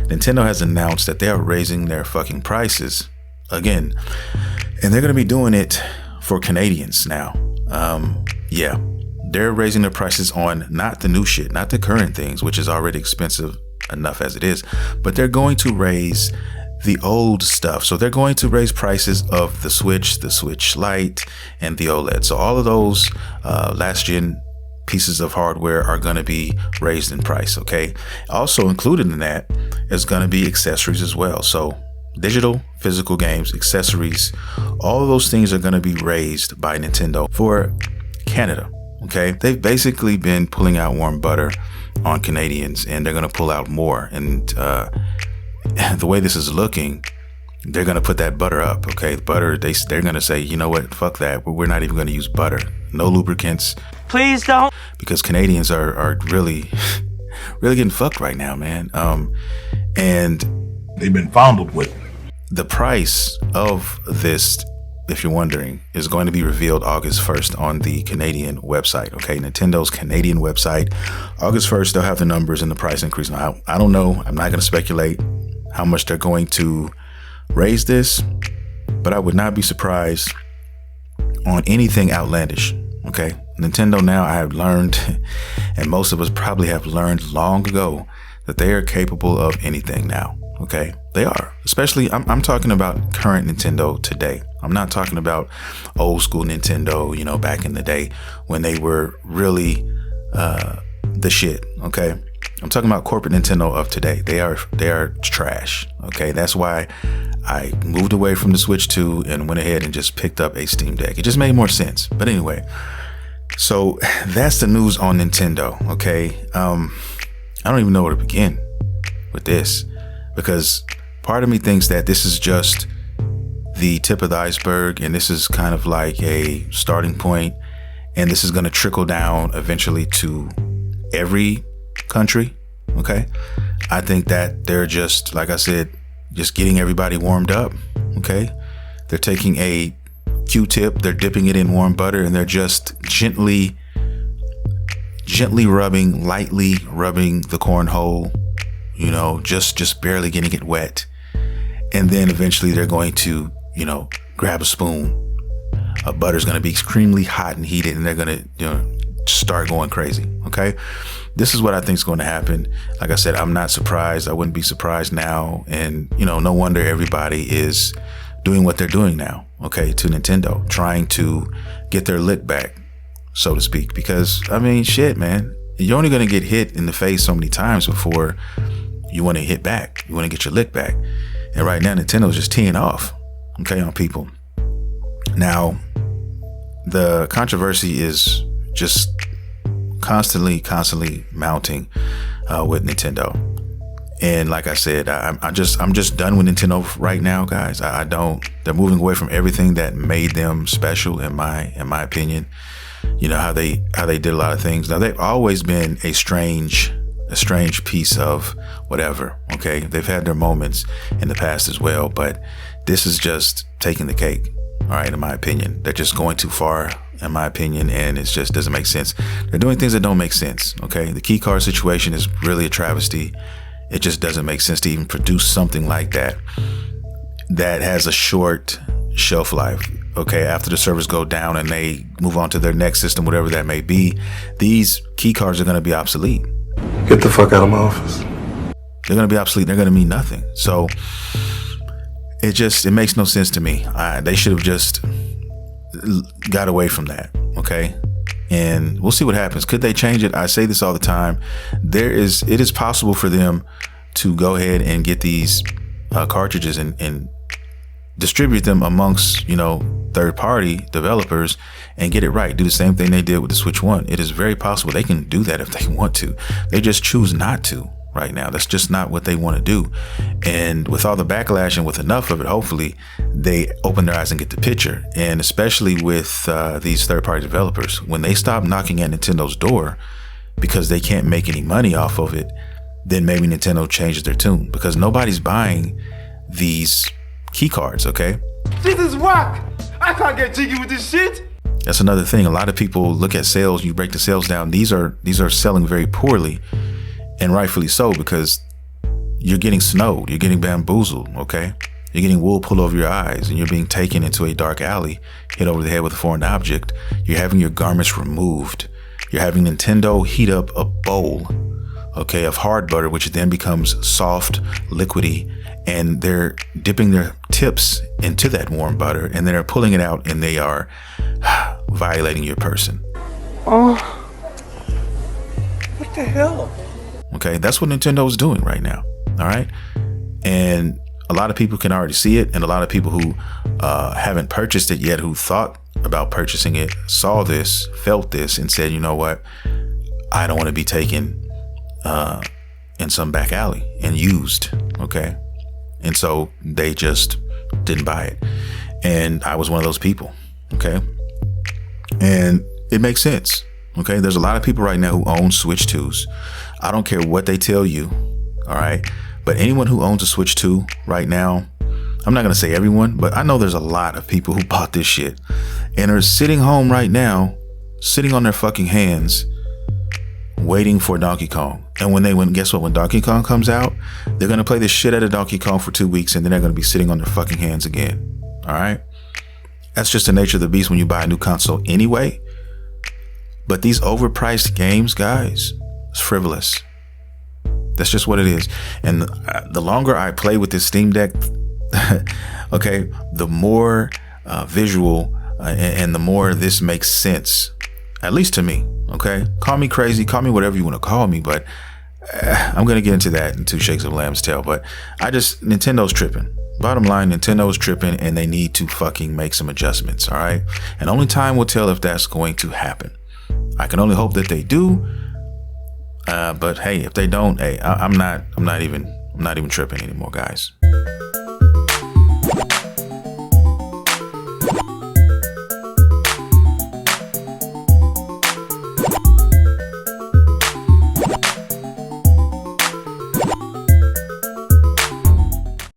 Nintendo has announced that they are raising their fucking prices again, and they're going to be doing it for Canadians now. Yeah, they're raising their prices on not the new shit, not the current things, which is already expensive enough as it is, but they're going to raise the old stuff. So they're going to raise prices of the Switch Lite, and the OLED. So all of those last gen pieces of hardware are going to be raised in price. Okay. Also included in that is going to be accessories as well. So digital, physical games, accessories, all of those things are going to be raised by Nintendo for Canada. Okay. They've basically been pulling out warm butter on Canadians, and they're going to pull out more. And the way this is looking, they're going to put that butter up. Okay. Butter, they're going to say, you know what? Fuck that. We're not even going to use butter. No lubricants. Please don't. Because Canadians are really, really getting fucked right now, man. And they've been fondled with. The price of this, if you're wondering, is going to be revealed August 1st on the Canadian website. Okay, Nintendo's Canadian website. August 1st, they'll have the numbers and the price increase. Now, I don't know. I'm not going to speculate how much they're going to raise this, but I would not be surprised on anything outlandish. Okay, Nintendo now, I have learned, and most of us probably have learned long ago, that they are capable of anything now. Okay, they are. Especially, I'm talking about current Nintendo today. I'm not talking about old school Nintendo, you know, back in the day when they were really the shit. Okay, I'm talking about corporate Nintendo of today. They are trash. Okay, that's why I moved away from the Switch 2 and went ahead and just picked up a Steam Deck. It just made more sense. But anyway, so that's the news on Nintendo. Okay, I don't even know where to begin with this, because part of me thinks that this is just the tip of the iceberg, and this is kind of like a starting point, and this is going to trickle down eventually to every country. Okay, I think that they're just, like I said, just getting everybody warmed up. Okay, they're taking a Q-tip, they're dipping it in warm butter, and they're just gently rubbing, lightly rubbing the cornhole, you know, just barely getting it wet. And then eventually they're going to, you know, grab a spoon. Butter's going to be extremely hot and heated, and they're going to, you know, start going crazy. Okay, this is what I think is going to happen. Like I said, I'm not surprised. I wouldn't be surprised now. And, you know, no wonder everybody is doing what they're doing now. Okay, to Nintendo, trying to get their lick back, so to speak. Because, I mean, shit, man, you're only going to get hit in the face so many times before you want to hit back. You want to get your lick back. And right now, Nintendo's just teeing off, okay, on people. Now, the controversy is just constantly mounting with Nintendo. And like I said, I'm just done with Nintendo right now, guys. They're moving away from everything that made them special, in my opinion. You know, how they did a lot of things. Now, they've always been a strange piece of whatever. Okay, they've had their moments in the past as well, but this is just taking the cake. All right, in my opinion, they're just going too far, in my opinion, and it just doesn't make sense. They're doing things that don't make sense. Okay, the key card situation is really a travesty. It just doesn't make sense to even produce something like that has a short shelf life. Okay, after the servers go down and they move on to their next system, whatever that may be, these key cards are going to be obsolete. Get the fuck out of my office. They're going to be obsolete. They're going to mean nothing. So it makes no sense to me. They should have just got away from that. Okay. And we'll see what happens. Could they change it? I say this all the time. It is possible for them to go ahead and get these cartridges and distribute them amongst, you know, third-party developers and get it right. Do the same thing they did with the Switch 1. It is very possible they can do that if they want to. They just choose not to right now. That's just not what they want to do. And with all the backlash and with enough of it, hopefully they open their eyes and get the picture. And especially with these third-party developers, when they stop knocking at Nintendo's door because they can't make any money off of it, then maybe Nintendo changes their tune, because nobody's buying these key cards. Okay, This is whack. I can't get jiggy with this shit. That's another thing. A lot of people look at sales. You break the sales down. These are selling very poorly, and rightfully so, because you're getting snowed, you're getting bamboozled, okay? You're getting wool pulled over your eyes and you're being taken into a dark alley, hit over the head with a foreign object. You're having your garments removed. You're having Nintendo heat up a bowl, okay, of hard butter, which then becomes soft, liquidy, and they're dipping their tips into that warm butter and then they're pulling it out and they are violating your person. Oh, what the hell? Okay, that's what Nintendo's doing right now. All right. And a lot of people can already see it. And a lot of people who haven't purchased it yet, who thought about purchasing it, saw this, felt this, and said, you know what? I don't want to be taken in some back alley and used. Okay. And so they just didn't buy it. And I was one of those people. Okay. And it makes sense. Okay. There's a lot of people right now who own Switch 2s. I don't care what they tell you. All right. But anyone who owns a Switch 2 right now, I'm not going to say everyone, but I know there's a lot of people who bought this shit and are sitting home right now, sitting on their fucking hands, waiting for Donkey Kong. And guess what? When Donkey Kong comes out, they're going to play the shit out of Donkey Kong for 2 weeks and then they're going to be sitting on their fucking hands again. All right. That's just the nature of the beast when you buy a new console anyway. But these overpriced games, guys, it's frivolous. That's just what it is. And the longer I play with this Steam Deck, okay, the more visual and the more this makes sense, at least to me. Okay, call me crazy, call me whatever you want to call me, but I'm going to get into that in 2 shakes of a lamb's tail. But Nintendo's tripping. Bottom line, Nintendo's tripping and they need to fucking make some adjustments. All right. And only time will tell if that's going to happen. I can only hope that they do. But hey, if they don't, hey, I'm not even tripping anymore, guys.